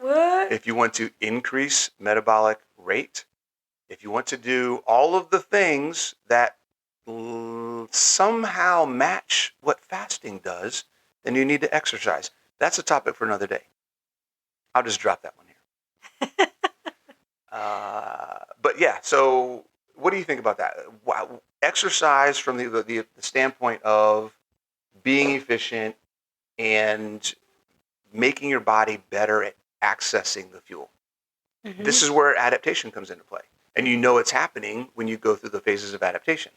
Speaker 1: What?
Speaker 2: If you want to increase metabolic rate. If you want to do all of the things that somehow match what fasting does, then you need to exercise. That's a topic for another day. I'll just drop that one here. But yeah, so what do you think about that? Wow. Exercise from the standpoint of being efficient and making your body better at accessing the fuel. Mm-hmm. This is where adaptation comes into play. And you know it's happening when you go through the phases of adaptation.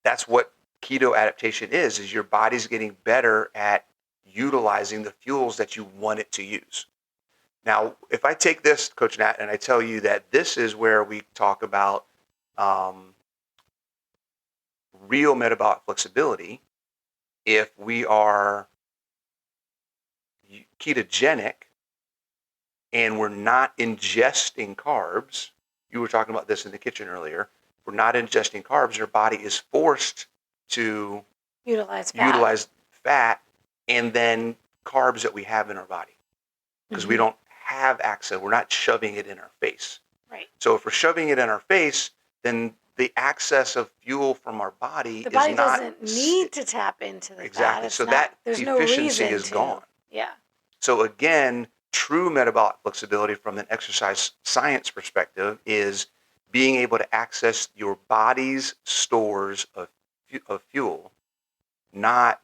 Speaker 2: That's what keto adaptation is your body's getting better at utilizing the fuels that you want it to use. Now, if I take this, Coach Nat, and I tell you that this is where we talk about real metabolic flexibility, if we are ketogenic and we're not ingesting carbs, you were talking about this in the kitchen earlier, if we're not ingesting carbs, our body is forced to utilize fat and then carbs that we have in our body because we don't have access. We're not shoving it in our face.
Speaker 1: Right.
Speaker 2: So if we're shoving it in our face, then the access of fuel from our body
Speaker 1: doesn't need to tap into the
Speaker 2: exactly.
Speaker 1: fat.
Speaker 2: So that efficiency is gone.
Speaker 1: Yeah.
Speaker 2: So again, true metabolic flexibility from an exercise science perspective is being able to access your body's stores of fuel, not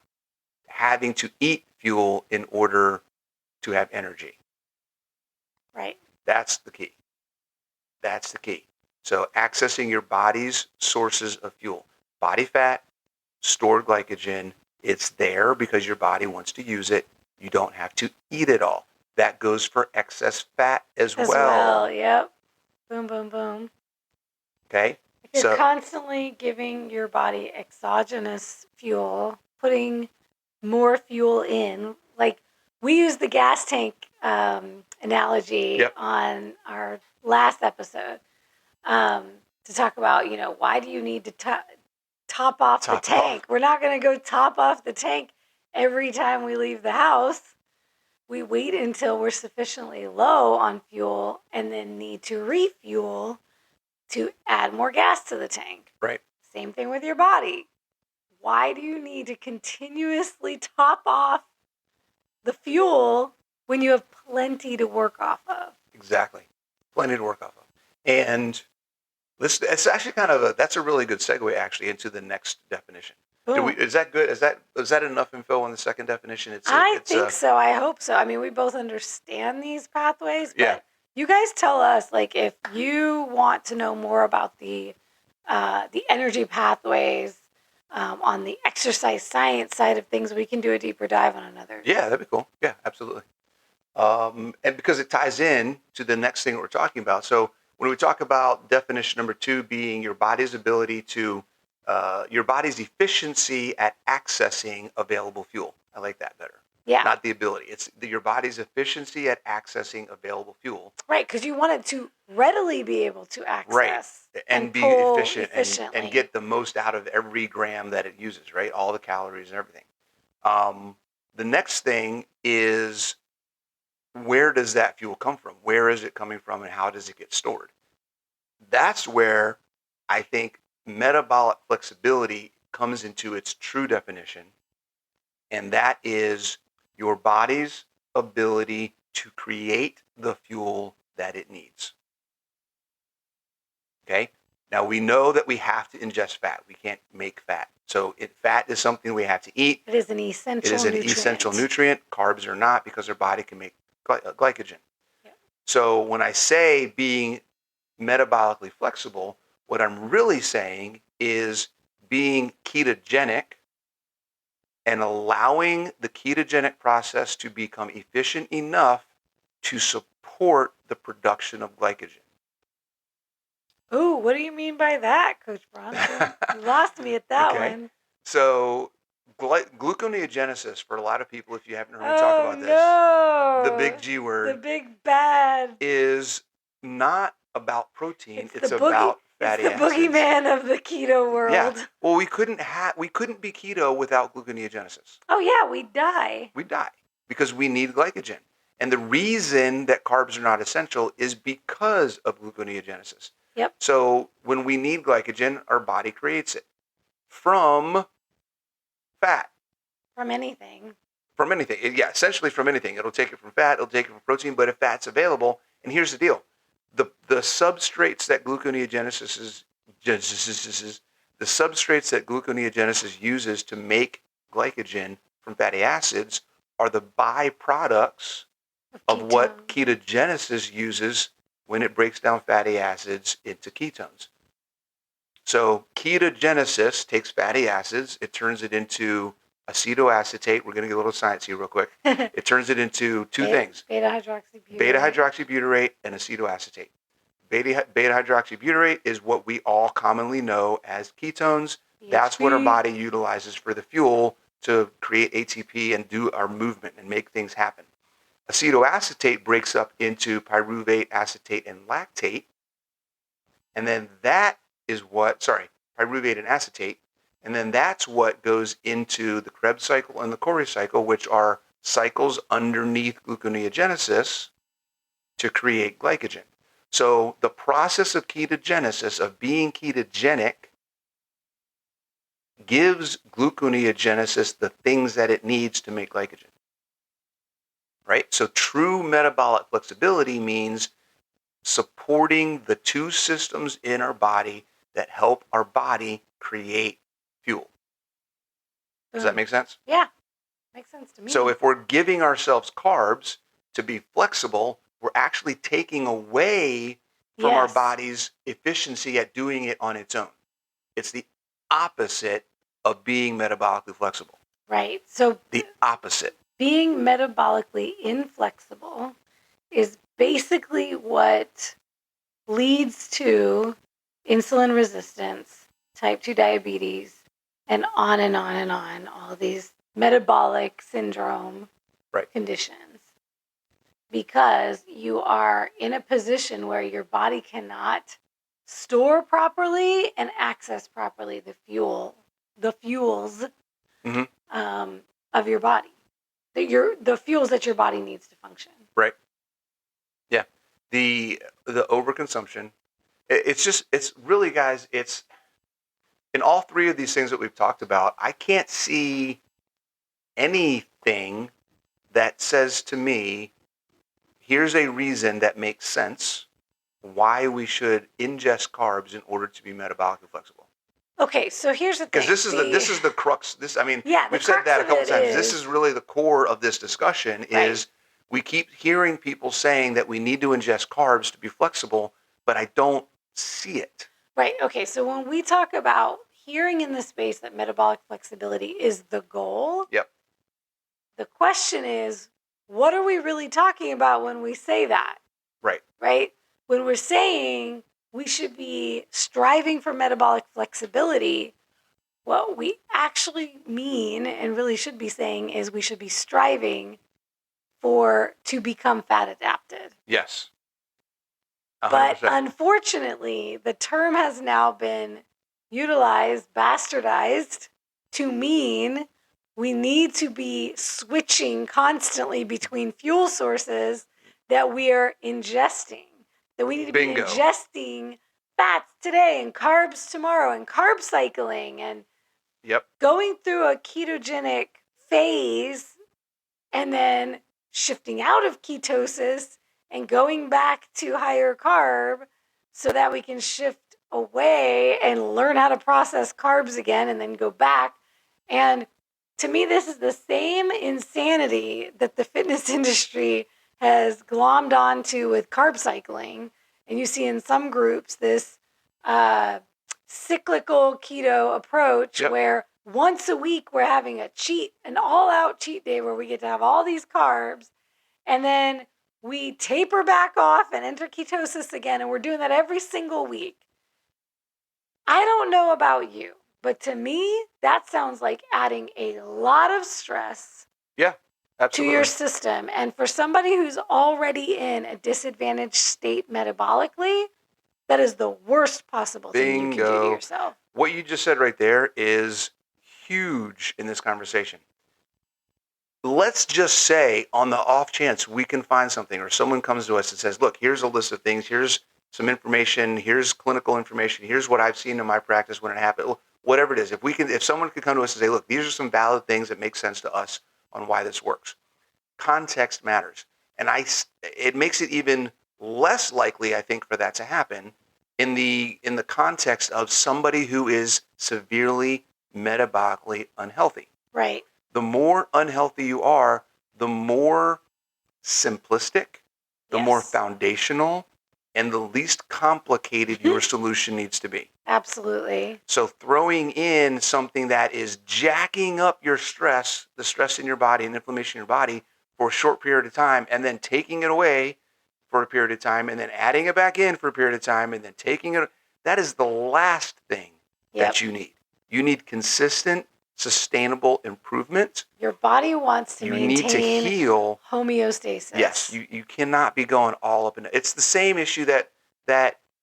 Speaker 2: having to eat fuel in order to have energy.
Speaker 1: Right.
Speaker 2: That's the key. That's the key. So accessing your body's sources of fuel. body fat, stored glycogen. It's there because your body wants to use it. You don't have to eat it all. That goes for excess fat as well.
Speaker 1: Yep. Boom, boom, boom.
Speaker 2: Okay.
Speaker 1: If you're constantly giving your body exogenous fuel, putting more fuel in, like we use the gas tank analogy on our last episode to talk about, why do you need to top off the tank? We're not going to go top off the tank every time we leave the house. We wait until we're sufficiently low on fuel and then need to refuel to add more gas to the tank.
Speaker 2: Right.
Speaker 1: Same thing with your body. Why do you need to continuously top off the fuel when you have plenty to work off of?
Speaker 2: Exactly. Plenty to work off of. And it's actually that's a really good segue actually into the next definition. Is that good? Is that enough info on the second definition?
Speaker 1: I think so. I hope so. I mean, we both understand these pathways, but you guys tell us, like, if you want to know more about the energy pathways on the exercise science side of things, we can do a deeper dive on another.
Speaker 2: Yeah, that'd be cool. Yeah, absolutely. And because it ties in to the next thing that we're talking about. So when we talk about definition number 2 being your body's ability to your body's efficiency at accessing available fuel. I like that better.
Speaker 1: Yeah.
Speaker 2: Not the ability. It's your body's efficiency at accessing available fuel.
Speaker 1: Right, because you want it to readily be able to access.
Speaker 2: Right. And be efficient and get the most out of every gram that it uses, right? All the calories and everything. The next thing is, where does that fuel come from? Where is it coming from and how does it get stored? That's where I think metabolic flexibility comes into its true definition, and that is your body's ability to create the fuel that it needs. Okay? Now, we know that we have to ingest fat. We can't make fat. So fat is something we have to eat.
Speaker 1: It is an essential
Speaker 2: nutrient. Carbs are not, because our body can make glycogen. Yeah. So when I say being metabolically flexible, what I'm really saying is being ketogenic and allowing the ketogenic process to become efficient enough to support the production of glycogen.
Speaker 1: Ooh, what do you mean by that, Coach Bronson? You lost me at that one.
Speaker 2: So gluconeogenesis, for a lot of people, if you haven't heard me talk about this, the big G word,
Speaker 1: the big bad,
Speaker 2: is not about protein. It's about fatty acids.
Speaker 1: It's the boogeyman of the keto world.
Speaker 2: Yeah. Well, we couldn't be keto without gluconeogenesis.
Speaker 1: Oh yeah, we'd die.
Speaker 2: We'd die because we need glycogen. And the reason that carbs are not essential is because of gluconeogenesis.
Speaker 1: Yep.
Speaker 2: So when we need glycogen, our body creates it from fat.
Speaker 1: From anything.
Speaker 2: From anything. Yeah, essentially from anything. It'll take it from fat, it'll take it from protein, but if fat's available, and here's the deal. The substrates that gluconeogenesis uses to make glycogen from fatty acids are the byproducts of what ketogenesis uses when it breaks down fatty acids into ketones. So ketogenesis takes fatty acids, it turns it into acetoacetate. We're going to get a little science here real quick. It turns it into two things. Beta-hydroxybutyrate and acetoacetate. Beta-hydroxybutyrate is what we all commonly know as ketones. BHB. That's what our body utilizes for the fuel to create ATP and do our movement and make things happen. Acetoacetate breaks up into pyruvate, acetate, and lactate. And then pyruvate and acetate. And then that's what goes into the Krebs cycle and the Cori cycle, which are cycles underneath gluconeogenesis to create glycogen. So the process of ketogenesis, of being ketogenic, gives gluconeogenesis the things that it needs to make glycogen. Right? So true metabolic flexibility means supporting the two systems in our body that help our body create fuel. Does that make sense?
Speaker 1: Yeah, makes sense to me.
Speaker 2: So if we're giving ourselves carbs to be flexible, we're actually taking away from our body's efficiency at doing it on its own. It's the opposite of being metabolically flexible.
Speaker 1: Right. So
Speaker 2: The opposite.
Speaker 1: being metabolically inflexible is basically what leads to insulin resistance, type 2 diabetes, and on and on and on, all these metabolic syndrome conditions. Because you are in a position where your body cannot store properly and access properly the fuels of your body, the fuels that your body needs to function.
Speaker 2: Right. Yeah. The overconsumption. It's really, guys, it's in all three of these things that we've talked about, I can't see anything that says to me, here's a reason that makes sense why we should ingest carbs in order to be metabolically flexible.
Speaker 1: Okay, so here's the thing.
Speaker 2: Because this is the crux. We've said that a couple times. This is really the core of this discussion. Is we keep hearing people saying that we need to ingest carbs to be flexible, but I don't see it.
Speaker 1: Right. Okay. So when we talk about hearing in the space that metabolic flexibility is the goal, the question is, what are we really talking about when we say that?
Speaker 2: Right.
Speaker 1: Right. When we're saying we should be striving for metabolic flexibility, what we actually mean and really should be saying is we should be striving to become fat adapted.
Speaker 2: Yes.
Speaker 1: 100%. But unfortunately, the term has now been utilized, bastardized, to mean we need to be switching constantly between fuel sources that we are ingesting. That we need to be ingesting fats today and carbs tomorrow and carb cycling and going through a ketogenic phase and then shifting out of ketosis and going back to higher carb so that we can shift away and learn how to process carbs again and then go back. And to me, this is the same insanity that the fitness industry has glommed onto with carb cycling. And you see in some groups this cyclical keto approach where once a week we're having an all-out cheat day where we get to have all these carbs, and then we taper back off and enter ketosis again, and we're doing that every single week. I don't know about you, but to me, that sounds like adding a lot of stress to your system. And for somebody who's already in a disadvantaged state metabolically, that is the worst possible thing you can do to yourself.
Speaker 2: What you just said right there is huge in this conversation. Let's just say on the off chance we can find something or someone comes to us and says, look, here's a list of things. Here's some information. Here's clinical information. Here's what I've seen in my practice when it happened. Whatever it is. If someone could come to us and say, look, these are some valid things that make sense to us on why this works. Context matters. And it makes it even less likely, I think, for that to happen in the context of somebody who is severely metabolically unhealthy.
Speaker 1: Right.
Speaker 2: The more unhealthy you are, the more simplistic, the more foundational, and the least complicated your solution needs to be.
Speaker 1: Absolutely.
Speaker 2: So throwing in something that is jacking up your stress, the stress in your body and inflammation in your body for a short period of time, and then taking it away for a period of time, and then adding it back in for a period of time, and then taking it, that is the last thing that you need. You need consistent, sustainable improvement.
Speaker 1: Your body wants to maintain
Speaker 2: need to heal
Speaker 1: homeostasis.
Speaker 2: Yes, you cannot be going all up and it's the same issue that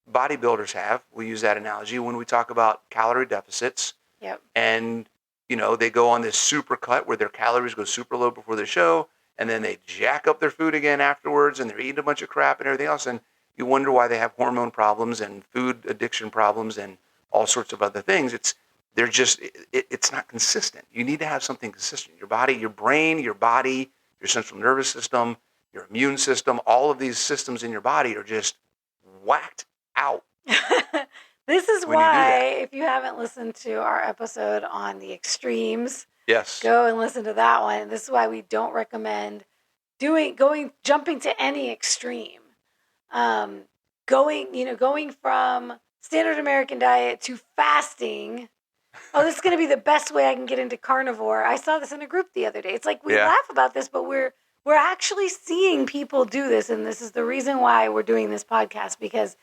Speaker 2: bodybuilders have. We use that analogy when we talk about calorie deficits.
Speaker 1: Yep.
Speaker 2: And they go on this super cut where their calories go super low before the show, and then they jack up their food again afterwards, and they're eating a bunch of crap and everything else, and you wonder why they have hormone problems and food addiction problems and all sorts of other things. It's not consistent. You need to have something consistent. Your body, your brain, your body, your central nervous system, your immune system, all of these systems in your body are just whacked out.
Speaker 1: This is why, if you haven't listened to our episode on the extremes, go and listen to that one. This is why we don't recommend jumping to any extreme. Going from standard American diet to fasting oh, this is going to be the best way I can get into carnivore. I saw this in a group the other day. It's like we
Speaker 2: Yeah.
Speaker 1: laugh about this, but we're actually seeing people do this, and this is the reason why we're doing this podcast, because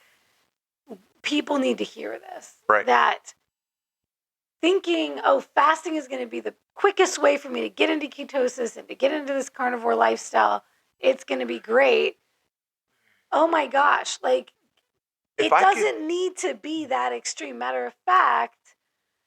Speaker 1: people need to hear this.
Speaker 2: Right.
Speaker 1: That thinking, oh, fasting is going to be the quickest way for me to get into ketosis and to get into this carnivore lifestyle. It's going to be great. Oh my gosh, like it doesn't need to be that extreme. Matter of fact,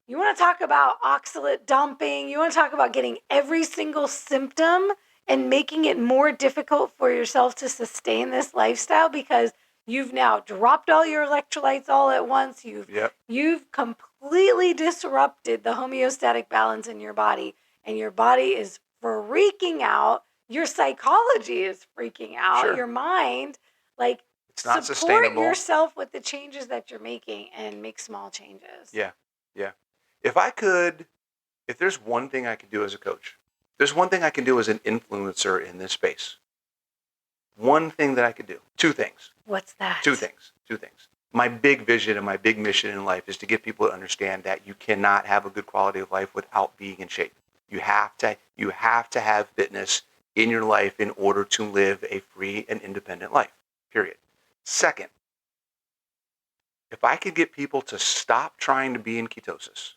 Speaker 1: you want to talk about oxalate dumping, you want to talk about getting every single symptom and making it more difficult for yourself to sustain this lifestyle because you've now dropped all your electrolytes all at once. You've completely disrupted the homeostatic balance in your body, and your body is freaking out. Your psychology is freaking out.
Speaker 2: Sure.
Speaker 1: Your mind, like,
Speaker 2: it's not
Speaker 1: support
Speaker 2: sustainable.
Speaker 1: yourself with the changes that you're making and make small changes.
Speaker 2: Yeah. If there's one thing I could do as a coach, there's one thing I can do as an influencer in this space. One thing that I could do. Two things.
Speaker 1: What's that?
Speaker 2: Two things. My big vision and my big mission in life is to get people to understand that you cannot have a good quality of life without being in shape. You have to have fitness in your life in order to live a free and independent life. Period. Second, if I could get people to stop trying to be in ketosis,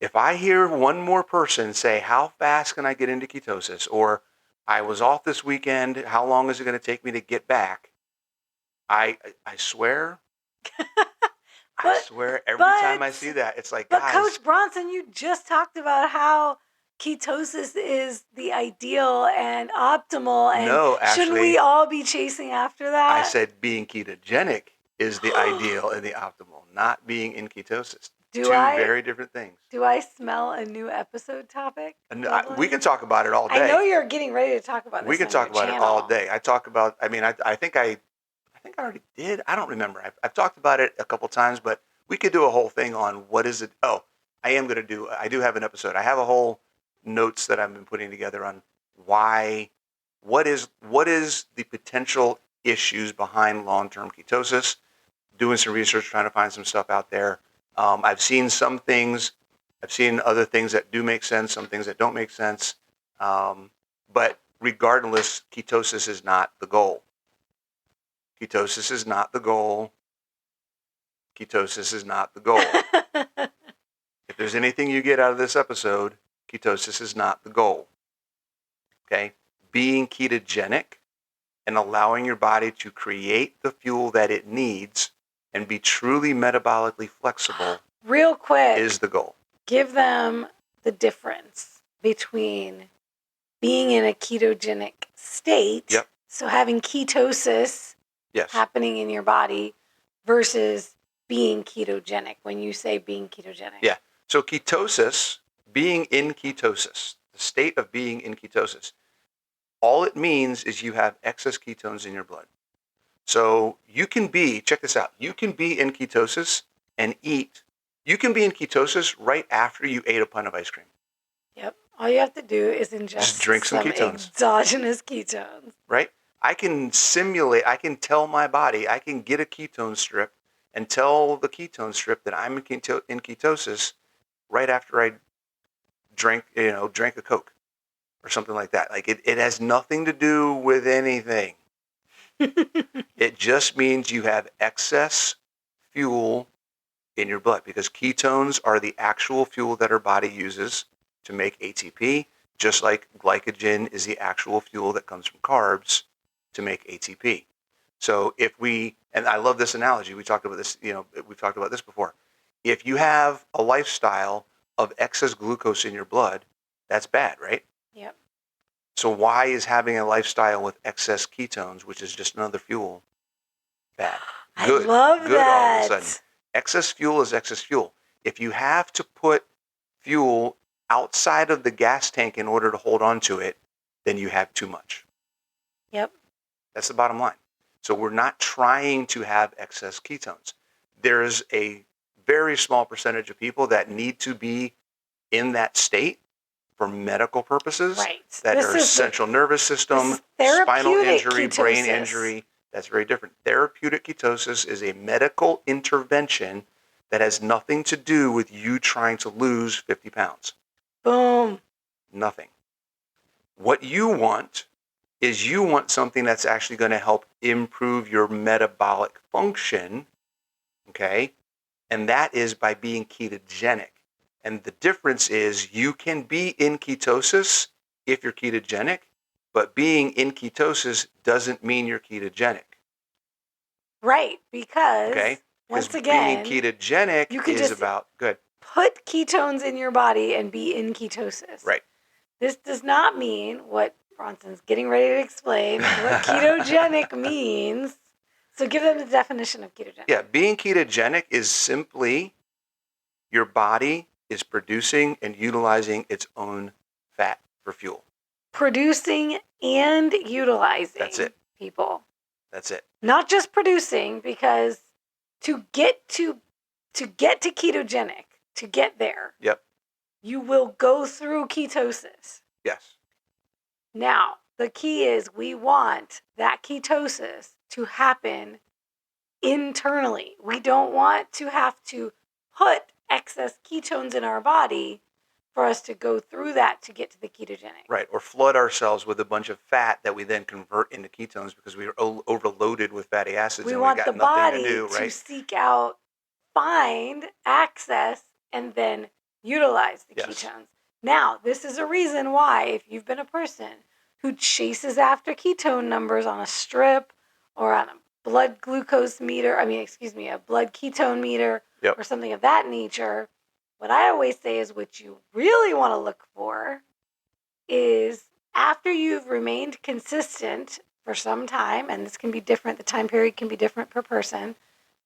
Speaker 2: if I hear one more person say, how fast can I get into ketosis? Or I was off this weekend, how long is it going to take me to get back? I swear, I swear every time I see that, it's like,
Speaker 1: but
Speaker 2: guys.
Speaker 1: Coach Bronson, you just talked about how ketosis is the ideal and optimal. And
Speaker 2: no, actually,
Speaker 1: shouldn't we all be chasing after that?
Speaker 2: I said being ketogenic is the ideal and the optimal, not being in ketosis. Two very different things.
Speaker 1: Do I smell a new episode topic?
Speaker 2: We can talk about it all day.
Speaker 1: I know you're getting ready to talk about this.
Speaker 2: We can talk about it all day. I think I already did. I don't remember. I've talked about it a couple times, but we could do a whole thing on what is it. Oh, I do have an episode. I have a whole notes that I've been putting together on what is the potential issues behind long-term ketosis. Doing some research, trying to find some stuff out there. I've seen some things. I've seen other things that do make sense, some things that don't make sense. But regardless, ketosis is not the goal. Ketosis is not the goal. Ketosis is not the goal. If there's anything you get out of this episode, ketosis is not the goal. Okay? Being ketogenic and allowing your body to create the fuel that it needs and be truly metabolically flexible
Speaker 1: real quick
Speaker 2: is the goal.
Speaker 1: Give them the difference between being in a ketogenic state,
Speaker 2: yep.
Speaker 1: So having ketosis happening in your body versus being ketogenic, when you say being ketogenic.
Speaker 2: Yeah. So ketosis, being in ketosis, the state of being in ketosis, all it means is you have excess ketones in your blood. So you can be, check this out, you can be in ketosis and eat. You can be in ketosis right after you ate a pint of ice cream.
Speaker 1: Yep. All you have to do is ingest
Speaker 2: just drink some ketones.
Speaker 1: Exogenous ketones.
Speaker 2: Right? I can tell my body, I can get a ketone strip and tell the ketone strip that I'm in ketosis right after I drank a Coke or something like that. Like it has nothing to do with anything. It just means you have excess fuel in your blood because ketones are the actual fuel that our body uses to make ATP, just like glycogen is the actual fuel that comes from carbs to make ATP. So and I love this analogy, we talked about this, we've talked about this before. If you have a lifestyle of excess glucose in your blood, that's bad, right?
Speaker 1: Yep.
Speaker 2: So why is having a lifestyle with excess ketones, which is just another fuel, bad? Good.
Speaker 1: I love
Speaker 2: Good
Speaker 1: that.
Speaker 2: All of a sudden. Excess fuel is excess fuel. If you have to put fuel outside of the gas tank in order to hold on to it, then you have too much.
Speaker 1: Yep.
Speaker 2: That's the bottom line. So we're not trying to have excess ketones. There's a very small percentage of people that need to be in that state for medical purposes.
Speaker 1: Right.
Speaker 2: That are central nervous system, spinal injury,
Speaker 1: ketosis.
Speaker 2: Brain injury. That's very different. Therapeutic ketosis is a medical intervention that has nothing to do with you trying to lose 50 pounds.
Speaker 1: Boom.
Speaker 2: Nothing. What you want is you want something that's actually going to help improve your metabolic function, okay? And that is by being ketogenic. And the difference is you can be in ketosis if you're ketogenic, but being in ketosis doesn't mean you're ketogenic.
Speaker 1: Right, because
Speaker 2: Okay?
Speaker 1: once
Speaker 2: Because
Speaker 1: again,
Speaker 2: being ketogenic
Speaker 1: you could
Speaker 2: is
Speaker 1: just
Speaker 2: about good.
Speaker 1: put ketones in your body and be in ketosis.
Speaker 2: Right.
Speaker 1: This does not mean what Bronson's getting ready to explain, what ketogenic means. So give them the definition of ketogenic.
Speaker 2: Yeah, being ketogenic is simply your body is producing and utilizing its own fat for fuel.
Speaker 1: Producing and utilizing.
Speaker 2: That's it.
Speaker 1: People.
Speaker 2: That's it.
Speaker 1: Not just producing, because to get to ketogenic, to get there,
Speaker 2: Yep.
Speaker 1: you will go through ketosis.
Speaker 2: Yes.
Speaker 1: Now, the key is we want that ketosis to happen internally. We don't want to have to put excess ketones in our body for us to go through that to get to the ketogenic.
Speaker 2: Right. Or flood ourselves with a bunch of fat that we then convert into ketones because we are overloaded with fatty acids.
Speaker 1: We
Speaker 2: and
Speaker 1: want
Speaker 2: we got
Speaker 1: the
Speaker 2: nothing
Speaker 1: body
Speaker 2: to do, right?
Speaker 1: to seek out, find, access, and then utilize the ketones. Now, this is a reason why, if you've been a person who chases after ketone numbers on a strip or on a blood glucose meter, a blood ketone meter, or something of that nature, what I always say is what you really want to look for is after you've remained consistent for some time, and this can be different, the time period can be different per person,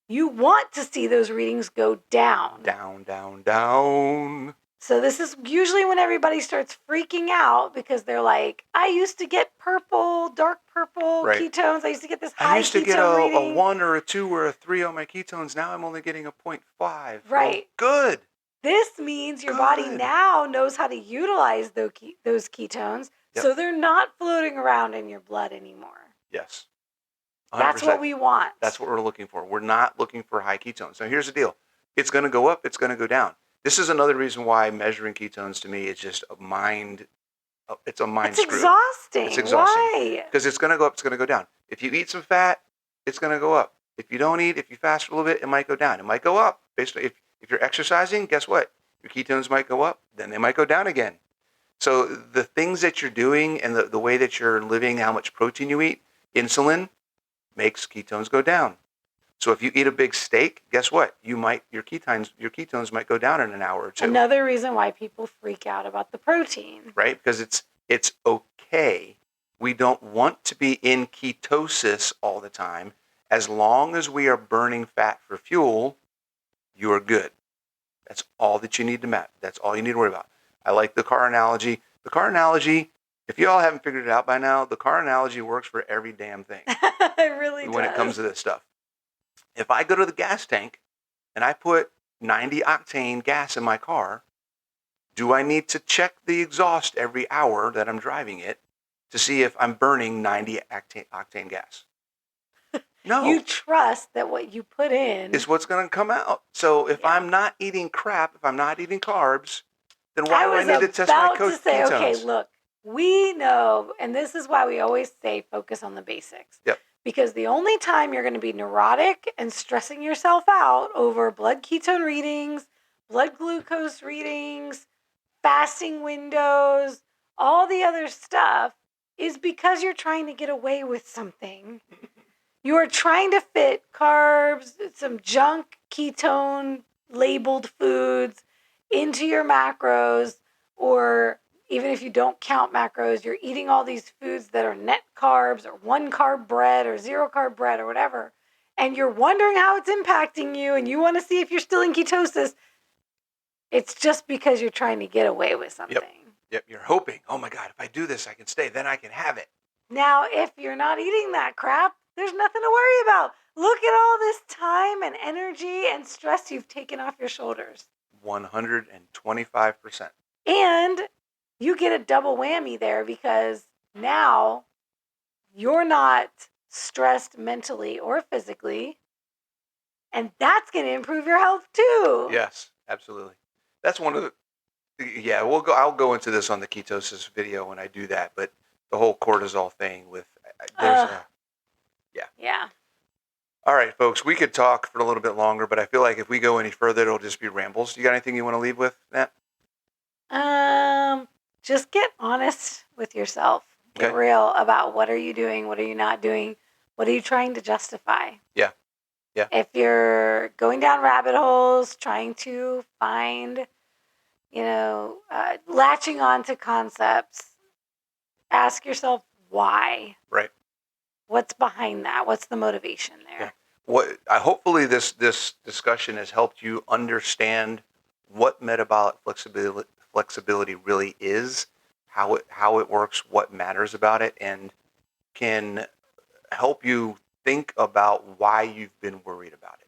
Speaker 1: you want to see those readings go down.
Speaker 2: Down, down, down.
Speaker 1: So this is usually when everybody starts freaking out because they're like, I used to get purple, dark purple ketones. I used to get this high ketone
Speaker 2: I used to get
Speaker 1: reading.
Speaker 2: a 1 or a 2 or a 3 on my ketones. Now I'm only getting a 0.5.
Speaker 1: Right.
Speaker 2: Well, good.
Speaker 1: This means your body now knows how to utilize those ketones, so they're not floating around in your blood anymore.
Speaker 2: Yes. 100%.
Speaker 1: That's what we want.
Speaker 2: That's what we're looking for. We're not looking for high ketones. Now, here's the deal. It's going to go up. It's going to go down. This is another reason why measuring ketones to me is just a mind screw. It's
Speaker 1: exhausting.
Speaker 2: It's exhausting.
Speaker 1: Why?
Speaker 2: Because it's going to go up. It's going to go down. If you eat some fat, it's going to go up. If you don't eat, if you fast for a little bit, it might go down. It might go up. Basically, if you're exercising, guess what? Your ketones might go up. Then they might go down again. So the things that you're doing and the way that you're living, how much protein you eat, insulin makes ketones go down. So if you eat a big steak, guess what? Your ketones might go down in an hour or two.
Speaker 1: Another reason why people freak out about the protein.
Speaker 2: Right? Because it's okay. We don't want to be in ketosis all the time. As long as we are burning fat for fuel, you are good. That's all that you need to map. That's all you need to worry about. I like the car analogy. The car analogy, if you all haven't figured it out by now, the car analogy works for every damn thing.
Speaker 1: It really does.
Speaker 2: When it comes to this stuff. If I go to the gas tank and I put 90 octane gas in my car, do I need to check the exhaust every hour that I'm driving it to see if I'm burning 90 octane gas? No.
Speaker 1: You trust that what you put in
Speaker 2: is what's going to come out. So if I'm not eating crap, if I'm not eating carbs, then why do I need to test my ketones?
Speaker 1: Okay, look, we know, and this is why we always say focus on the basics.
Speaker 2: Yep.
Speaker 1: Because the only time you're going to be neurotic and stressing yourself out over blood ketone readings, blood glucose readings, fasting windows, all the other stuff is because you're trying to get away with something. You are trying to fit carbs, some junk ketone labeled foods into your macros, or even if you don't count macros, you're eating all these foods that are net carbs or 1 carb bread or 0 carb bread or whatever, and you're wondering how it's impacting you and you want to see if you're still in ketosis. It's just because you're trying to get away with something.
Speaker 2: Yep. You're hoping, oh my God, if I do this, I can stay, then I can have it.
Speaker 1: Now, if you're not eating that crap, there's nothing to worry about. Look at all this time and energy and stress you've taken off your shoulders.
Speaker 2: 125%.
Speaker 1: And you get a double whammy there because now you're not stressed mentally or physically. And that's going to improve your health too.
Speaker 2: Yes, absolutely. That's one of the. Yeah, I'll go into this on the ketosis video when I do that. But the whole cortisol thing with yeah.
Speaker 1: Yeah.
Speaker 2: All right, folks. We could talk for a little bit longer, but I feel like if we go any further, it'll just be rambles. You got anything you want to leave with, Nat?
Speaker 1: Just get honest with yourself. Get
Speaker 2: Okay.
Speaker 1: real about what are you doing, what are you not doing, what are you trying to justify.
Speaker 2: Yeah. Yeah.
Speaker 1: If you're going down rabbit holes, trying to find, latching on to concepts, ask yourself why.
Speaker 2: Right.
Speaker 1: What's behind that? What's the motivation there?
Speaker 2: Yeah. Hopefully this discussion has helped you understand what metabolic flexibility really is, how it works, what matters about it, and can help you think about why you've been worried about it.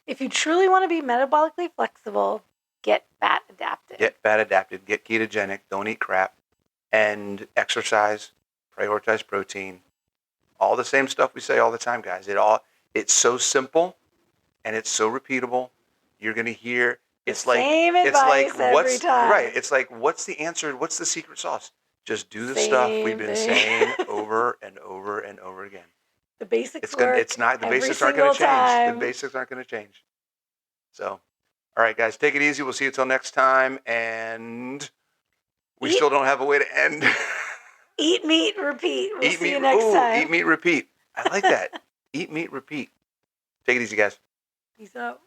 Speaker 1: If you truly want to be metabolically flexible, get fat adapted.
Speaker 2: Get fat adapted, get ketogenic, don't eat crap, and exercise, prioritize protein. All the same stuff we say all the time, guys. It's so simple and it's so repeatable. You're going to hear
Speaker 1: Same advice every time.
Speaker 2: Right. It's like, what's the answer? What's the secret sauce? Just do the stuff we've been saying over and over and over again.
Speaker 1: The basics
Speaker 2: The basics aren't going to change. The basics aren't going to change. So, all right, guys, take it easy. We'll see you till next time. And we still don't have a way to end.
Speaker 1: Eat meat, repeat. We'll see you next time.
Speaker 2: Eat meat, repeat. I like that. Eat meat, repeat. Take it easy, guys.
Speaker 1: Peace out.